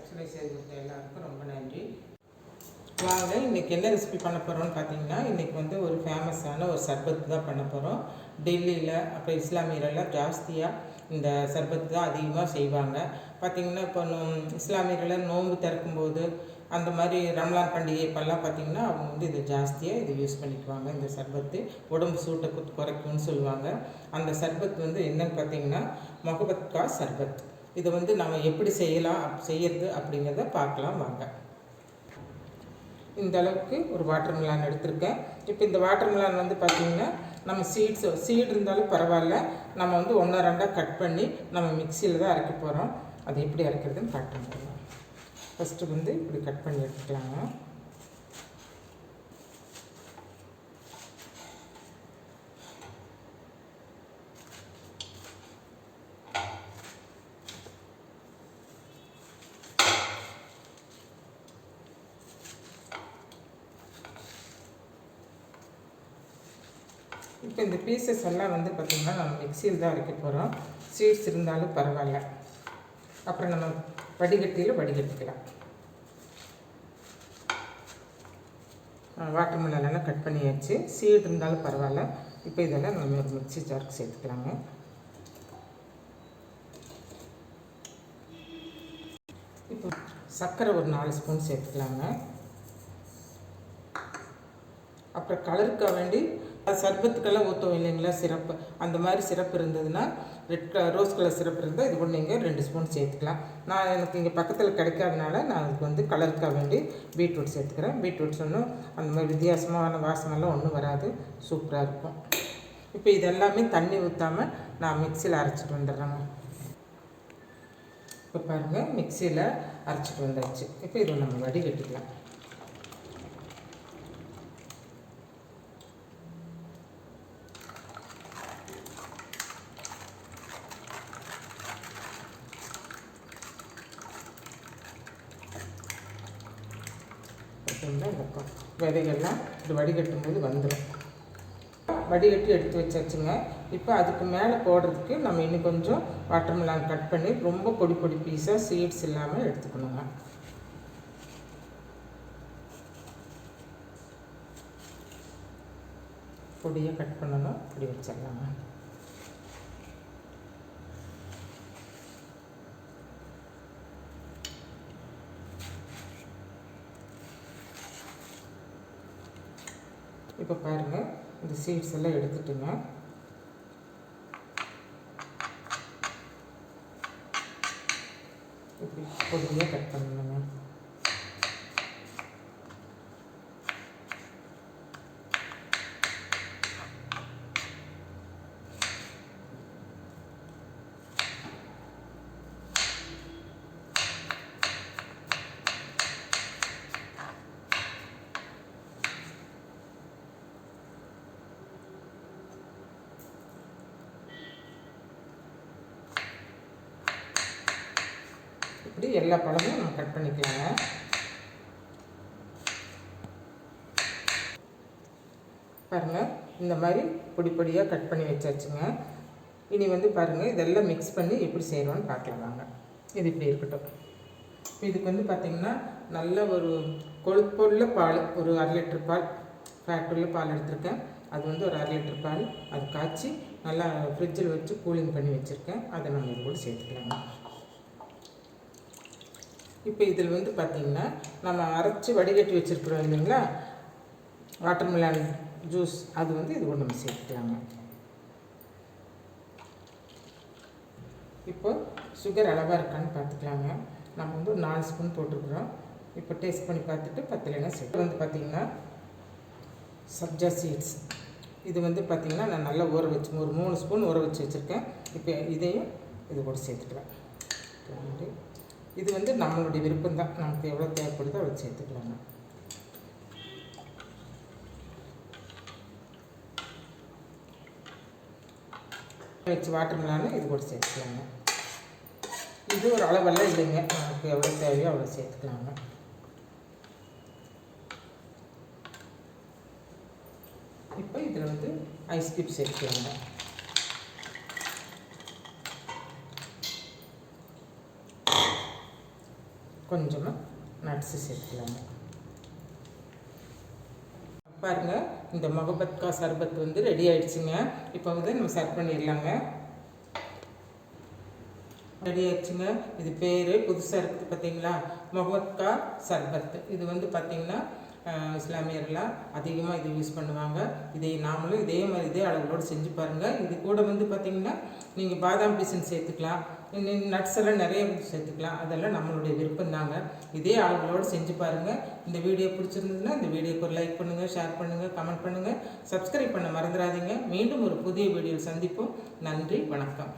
Subscribe செய்து கொடுத்த எல்லாருக்கும் ரொம்ப நன்றி. வாங்க இன்றைக்கி என்ன ரெசிபி பண்ண போகிறோம்னு பார்த்தீங்கன்னா, இன்றைக்கி வந்து ஒரு ஃபேமஸான ஒரு சர்பத் தான் பண்ண போகிறோம். டெல்லியில் அப்புறம் இஸ்லாமியரெல்லாம் ஜாஸ்தியாக இந்த சர்பத் தான் அதிகமாக செய்வாங்க. பார்த்திங்கன்னா இப்போ இஸ்லாமியர்கள் நோன்பு திறக்கும்போது அந்த மாதிரி ரம்லான் பண்டிகை இப்போல்லாம் பார்த்திங்கன்னா அவங்க வந்து இது ஜாஸ்தியாக இது யூஸ் பண்ணிக்குவாங்க. இந்த சர்பத்து உடம்பு சூட்டை குறைக்கும்னு சொல்லுவாங்க. அந்த சர்பத் வந்து என்னன்னு பார்த்திங்கன்னா மொஹபத் கா சர்பத். இதை வந்து நம்ம எப்படி செய்யறது அப்படிங்கிறத பார்க்கலாம் வாங்க. இந்த அளவுக்கு ஒரு வாட்டர் மிலான் எடுத்திருக்கேன். இப்போ இந்த வாட்டர் மிலான் வந்து பார்த்திங்கன்னா நம்ம சீடு இருந்தாலும் பரவாயில்ல, நம்ம வந்து 1-2 கட் பண்ணி நம்ம மிக்சியில் தான் அரைக்க போகிறோம். அது எப்படி அரைக்கிறதுன்னு காட்டுறோம். ஃபஸ்ட்டு வந்து இப்படி கட் பண்ணி எடுத்துக்கலாங்க. இப்போ இந்த பீசஸ் எல்லாம் வந்து பார்த்திங்கன்னா நம்ம மிக்சியில் தான் அரைக்க போகிறோம். சீட்ஸ் இருந்தாலும் பரவாயில்ல, அப்புறம் நம்ம வடிகட்டியில் வடிகட்டிக்கலாம். வாட்டர் மிலனெல்லாம் கட் பண்ணியாச்சு. சீடு இருந்தாலும் பரவாயில்ல. இப்போ இதெல்லாம் நம்ம ஒரு மிக்சி ஜாருக்கு சேர்த்துக்கலாங்க. இப்போ சர்க்கரை ஒரு 4 ஸ்பூன் சேர்த்துக்கலாங்க. அப்புறம் கலருக்காக வேண்டி சர்பத்துக்கெல்லாம் ஊற்றுவோம் இல்லைங்களா, சிரப்பு, அந்த மாதிரி சிரப்பு இருந்ததுன்னா ரோஸ் கலர் சிரப்பு இருந்தால் இது கூட நீங்கள் 2 ஸ்பூன் சேர்த்துக்கலாம். நான் எனக்கு இங்கே பக்கத்தில் கிடைக்காதனால நான் அதுக்கு வந்து கலருக்காக வேண்டி பீட்ரூட் சேர்த்துக்கிறேன். பீட்ரூட்ஸ் ஒன்றும் அந்த மாதிரி வித்தியாசமான வாசமெல்லாம் ஒன்றும் வராது, சூப்பராக இருக்கும். இப்போ இதெல்லாமே தண்ணி ஊற்றாமல் நான் மிக்சியில் அரைச்சிட்டு வந்துடுறேங்க. இப்போ பாருங்கள், மிக்சியில் அரைச்சிட்டு வந்தாச்சு. இப்போ இதை நம்ம வடிகட்டிக்கலாம். இந்த விதைகள்லாம் இது வடிகட்டும் போது வந்துடும். வடிகட்டி எடுத்து வச்சாச்சுங்க. இப்போ அதுக்கு மேலே போடுறதுக்கு நம்ம இன்னும் கொஞ்சம் வாட்டர் மிலான் கட் பண்ணி ரொம்ப பொடி பொடி பீஸாக சீட்ஸ் இல்லாமல் எடுத்துக்கணுங்க. பொடியாக கட் பண்ணணும், அப்படி வச்சிடலாங்க. இப்போ பாருங்கள், இந்த சீட்ஸ் எல்லாம் எடுத்துட்டுங்க. இப்படி பொடியாக கட் பண்ணணுங்க. இப்படி எல்லா பழமும் நம்ம கட் பண்ணிக்கலாங்க. பாருங்கள், இந்த மாதிரி பொடி பொடியாக கட் பண்ணி வச்சாச்சுங்க. இனி வந்து பாருங்கள், இதெல்லாம் மிக்ஸ் பண்ணி எப்படி செய்யணும்னு பார்க்கலாம் வாங்க. இது இப்படி இருக்கட்டும். இதுக்கு வந்து பார்த்திங்கன்னா நல்ல ஒரு கொழுப்புள்ள பால், ஒரு 1/2 லிட்டர் பால், ஃபேட்டுள்ள பால் எடுத்திருக்கேன். அது வந்து ஒரு 1/2 லிட்டர் பால், அது காய்ச்சி நல்லா ஃப்ரிட்ஜில் வச்சு கூலிங் பண்ணி வச்சுருக்கேன். அதை நம்ம இது கூட சேர்த்துக்கலாங்க. இப்போ இதில் வந்து பார்த்திங்கன்னா நம்ம அரைச்சி வடிகட்டி வச்சுருக்குறோம் இல்லைங்களா வாட்டர் மிலான் ஜூஸ், அது வந்து இது கூட நம்ம சேர்த்துக்கலாங்க. இப்போ சுகர் அளவாக இருக்கான்னு பார்த்துக்கலாங்க. நம்ம வந்து ஒரு 4 ஸ்பூன் போட்டுருக்குறோம். இப்போ டேஸ்ட் பண்ணி பார்த்துட்டு பத்தலைன்னா சேர்த்து வந்து பார்த்திங்கன்னா சப்ஜா சீட்ஸ், இது வந்து பார்த்திங்கன்னா நான் நல்லா ஊற வச்சு ஒரு 3 ஸ்பூன் ஊற வச்சு வச்சுருக்கேன். இப்போ இதையும் இது கூட சேர்த்துக்கலாம். இது வந்து நம்மளுடைய விருப்பம் தான், நமக்கு எவ்வளோ தேவைப்படுதோ அவ்வளோ சேர்த்துக்கலாங்க. வச்சு வாட்டர் மிலான் இது கூட சேர்த்துக்கலாங்க. இது ஒரு அளவெல்லாம் இல்லைங்க, நமக்கு எவ்வளோ தேவையோ அவ்வளோ சேர்த்துக்கலாங்க. இப்போ இதில் வந்து ஐஸ் கியூப் சேர்த்துக்கலாங்க. கொஞ்சமாக நட்ஸு சேர்த்துக்கலாங்க. பாருங்கள், இந்த மொஹப்பத் கா சர்பத் வந்து ரெடி ஆகிடுச்சுங்க. இப்போ வந்து நம்ம சர்வ் பண்ணிடலாங்க. ரெடி ஆகிடுச்சுங்க. இது பேர் புதுசாக இருக்குது பார்த்தீங்களா, மொஹப்பத் கா சர்பத். இது வந்து பார்த்திங்கன்னா இஸ்லாமியர்லாம் அதிகமாக இது யூஸ் பண்ணுவாங்க. இதை நாமளும் இதே மாதிரி இதே அளவுகளோடு செஞ்சு பாருங்கள். இது கூட வந்து பார்த்திங்கன்னா நீங்கள் பாதாம் பீசன் சேர்த்துக்கலாம், நட்ஸ் எல்லாம் நிறைய சேர்த்துக்கலாம். அதெல்லாம் நம்மளுடைய விருப்பம் தாங்க. இதே அளவுகளோடு செஞ்சு பாருங்கள். இந்த வீடியோ பிடிச்சிருந்ததுன்னா இந்த வீடியோக்கு ஒரு லைக் பண்ணுங்கள், ஷேர் பண்ணுங்கள், கமெண்ட் பண்ணுங்கள், சப்ஸ்கிரைப் பண்ண மறந்துடாதீங்க. மீண்டும் ஒரு புதிய வீடியோவில் சந்திப்போம். நன்றி, வணக்கம்.